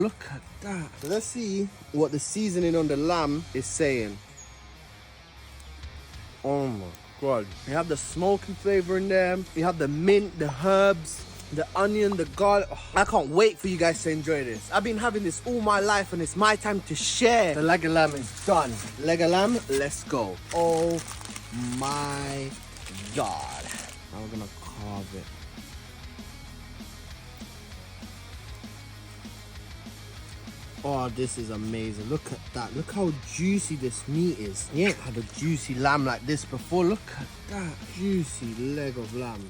Look at that. So let's see what the seasoning on the lamb is saying. Oh my God. You have the smoky flavor in there. You have the mint, the herbs, the onion, the garlic. Oh, I can't wait for you guys to enjoy this. I've been having this all my life and it's my time to share. The leg of lamb is done. Leg of lamb, let's go. Oh my God. Now we're gonna carve it. Oh, this is amazing. Look at that. Look how juicy this meat is. You ain't had a juicy lamb like this before. Look at that juicy leg of lamb.